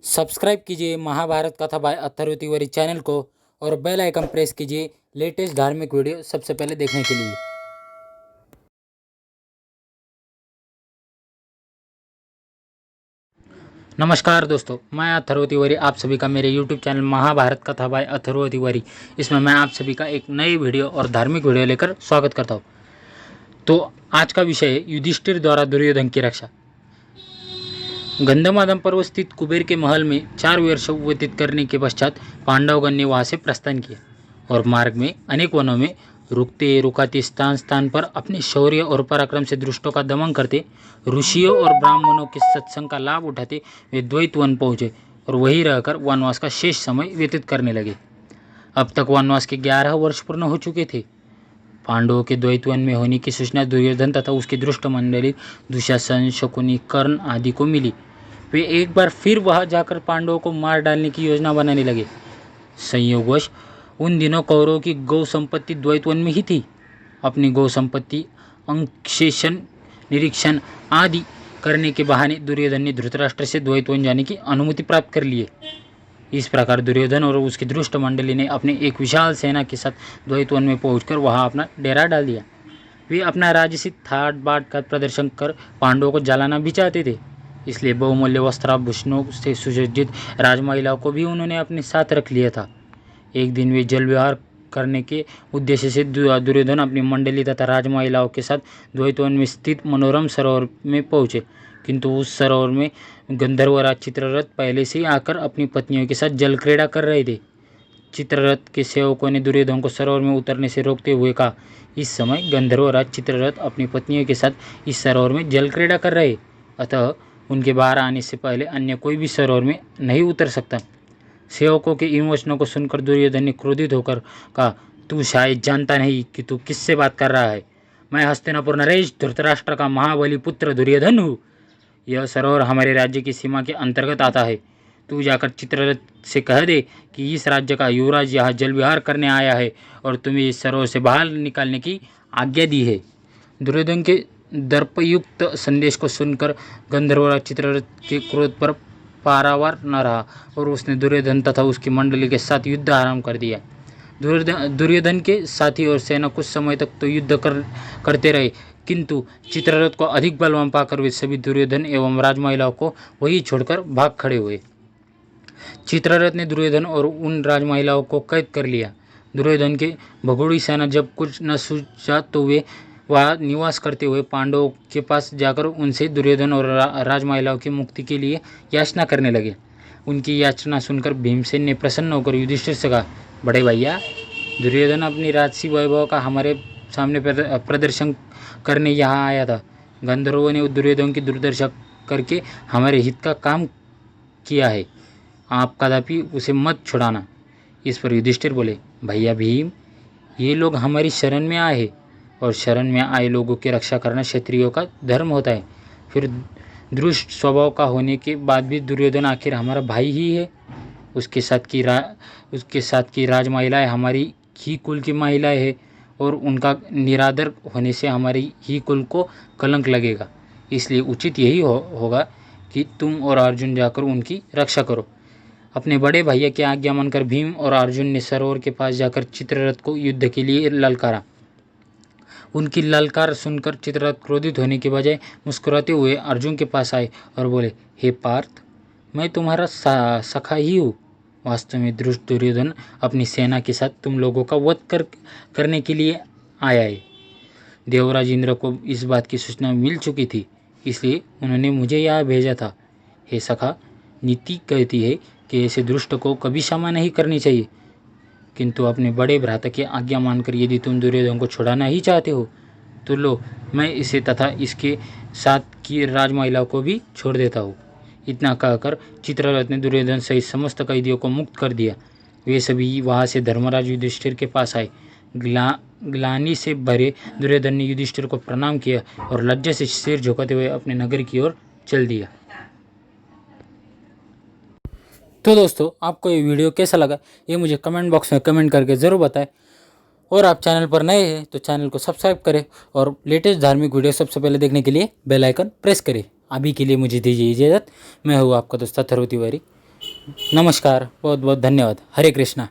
Subscribe कीजिए महाभारत कथा bye Atharva Tiwari channel को और बेल आइकन प्रेस कीजिए लेटेस्ट धार्मिक वीडियो सबसे पहले देखने के लिए। नमस्कार दोस्तों, मैं अथर्व तिवारी आप सभी का मेरे YouTube चैनल महाभारत कथा बाय अथर्व तिवारी इसमें मैं आप सभी का एक नई वीडियो और धार्मिक वीडियो लेकर स्वागत करता हूँ। तो आज का विषय है युधिष्ठिर द्वारा दुर्योधन की रक्षा। गंधमादन पर्वत स्थित कुबेर के महल में 4 वर्ष व्यतीत करने के पश्चात पांडवगण ने वहां से प्रस्थान किया और मार्ग में अनेक वनों में रुकते रुकाते स्थान स्थान पर अपने शौर्य और पराक्रम से दुष्टों का दमन करते, ऋषियों और ब्राह्मणों के सत्संग का लाभ उठाते वे द्वैत वन पहुंचे और वहीं रहकर वनवास का शेष समय व्यतीत करने लगे। अब तक वनवास के 11 वर्ष पूर्ण हो चुके थे। पांडवों के द्वैत वन में होने की सूचना दुर्योधन तथा उसकी दुष्ट मंडली दुशासन, शकुनी, कर्ण आदि को मिली। वे एक बार फिर वहां जाकर पांडवों को मार डालने की योजना बनाने लगे। संयोगवश उन दिनों कौरवों की गौ संपत्ति द्वैत वन में ही थी। अपनी गौ संपत्ति अंक्षेषण, निरीक्षण आदि करने के बहाने दुर्योधन ने धृतराष्ट्र से द्वैत वन जाने की अनुमति प्राप्त कर ली। इस प्रकार दुर्योधन और उसकी दुष्ट मंडली ने अपने एक विशाल सेना के साथ द्वैत वन में पहुंचकर वहां अपना डेरा डाल दिया। वे अपना राजसिक ठाट बाट का प्रदर्शन कर पांडवों को जलाना भी चाहते थे, इसलिए बहुमूल्य वस्त्राभूषणों से सुसज्जित राजमहिलाओं को भी उन्होंने अपने साथ रख लिया था। एक दिन वे जल विहार करने के उद्देश्य से दुर्योधन अपनी मंडली तथा राजमहिलाओं के साथ द्वैत वन में स्थित मनोरम सरोवर में पहुंचे, किंतु उस सरोवर में गंधर्वराज चित्ररथ पहले से ही आकर अपनी पत्नियों के साथ जल क्रीड़ा कर रहे थे। चित्ररथ के सेवकों ने दुर्योधन को सरोवर में उतरने से रोकते हुए कहा, इस समय गंधर्वराज चित्ररथ अपनी पत्नियों के साथ इस सरोवर में जल क्रीड़ा कर रहे, अतः उनके बाहर आने से पहले अन्य कोई भी सरोवर में नहीं उतर सकता। सेवकों के इन वचनों को सुनकर दुर्योधन ने क्रोधित होकर कहा, तू शायद जानता नहीं कि तू किससे बात कर रहा है। मैं हस्तिनापुर नरेश धृतराष्ट्र का महाबली पुत्र दुर्योधन हूँ। यह सरोवर हमारे राज्य की सीमा के अंतर्गत आता है। तू जाकर चित्ररथ से कह दे कि इस राज्य का युवराज यहाँ जल विहार करने आया है और तुम्हें इस सरोवर से बाहर निकालने की आज्ञा दी है। दुर्योधन के दर्पयुक्त संदेश को सुनकर गंधर्वराज चित्ररथ के क्रोध पर पारावार न रहा और उसने दुर्योधन तथा उसकी मंडली के साथ युद्ध आरंभ कर दिया। दुर्योधन के साथी और सेना कुछ समय तक तो युद्ध करते रहे, किंतु चित्ररथ को अधिक बलवान पाकर वे सभी दुर्योधन एवं राजमहिलाओं को वही छोड़कर भाग खड़े हुए। चित्ररथ ने दुर्योधन और उन राजमहिलाओं को कैद कर लिया। दुर्योधन के भगोड़ी सेना जब कुछ न सूझा तो वे वह निवास करते हुए पांडवों के पास जाकर उनसे दुर्योधन और राजमहिलाओं की मुक्ति के लिए याचना करने लगे। उनकी याचना सुनकर भीमसेन ने प्रसन्न होकर युधिष्ठिर से कहा, बड़े भैया, दुर्योधन अपनी राजसी वैभव का हमारे सामने प्रदर्शन करने यहाँ आया था। गंधर्वों ने दुर्योधन की दुर्दशा करके हमारे हित का काम किया है, आप कदापि उसे मत छुड़ाना। इस पर युधिष्ठिर बोले, भैया भीम, ये लोग हमारी शरण में आए हैं और शरण में आए लोगों की रक्षा करना क्षत्रियों का धर्म होता है। फिर दुष्ट स्वभाव का होने के बाद भी दुर्योधन आखिर हमारा भाई ही है। उसके साथ की राजमहिलाएं हमारी ही कुल की महिलाएं हैं और उनका निरादर होने से हमारी ही कुल को कलंक लगेगा। इसलिए उचित यही होगा कि तुम और अर्जुन जाकर उनकी रक्षा करो। अपने बड़े भैया की आज्ञा मानकर भीम और अर्जुन ने सरोवर के पास जाकर चित्ररथ को युद्ध के लिए ललकारा। उनकी ललकार सुनकर चित्ररथ क्रोधित होने के बजाय मुस्कुराते हुए अर्जुन के पास आए और बोले, हे पार्थ, मैं तुम्हारा सखा ही हूँ। वास्तव में दुष्ट दुर्योधन अपनी सेना के साथ तुम लोगों का वध करने के लिए आया है। देवराज इंद्र को इस बात की सूचना मिल चुकी थी, इसलिए उन्होंने मुझे यहाँ भेजा था। हे सखा, नीति कहती है कि ऐसे दुष्ट को कभी क्षमा नहीं करनी चाहिए, किंतु अपने बड़े भ्राता की आज्ञा मानकर यदि तुम दुर्योधन को छुड़ाना ही चाहते हो तो लो, मैं इसे तथा इसके साथ की राजमहिलाओं को भी छोड़ देता हूँ। इतना कहकर चित्ररथ ने दुर्योधन सहित समस्त कैदियों को मुक्त कर दिया। वे सभी वहाँ से धर्मराज युधिष्ठिर के पास आए। ग्लानि से भरे दुर्योधन ने युधिष्ठिर को प्रणाम किया और लज्जा से सिर झुकाते हुए अपने नगर की ओर चल दिया। तो दोस्तों, आपको ये वीडियो कैसा लगा ये मुझे कमेंट बॉक्स में कमेंट करके ज़रूर बताएं और आप चैनल पर नए हैं तो चैनल को सब्सक्राइब करें और लेटेस्ट धार्मिक वीडियो सबसे पहले देखने के लिए बेल आइकन प्रेस करें। अभी के लिए मुझे दीजिए इजाज़त। मैं हूँ आपका दोस्त अथर्व तिवारी। नमस्कार, बहुत बहुत धन्यवाद। हरे कृष्णा।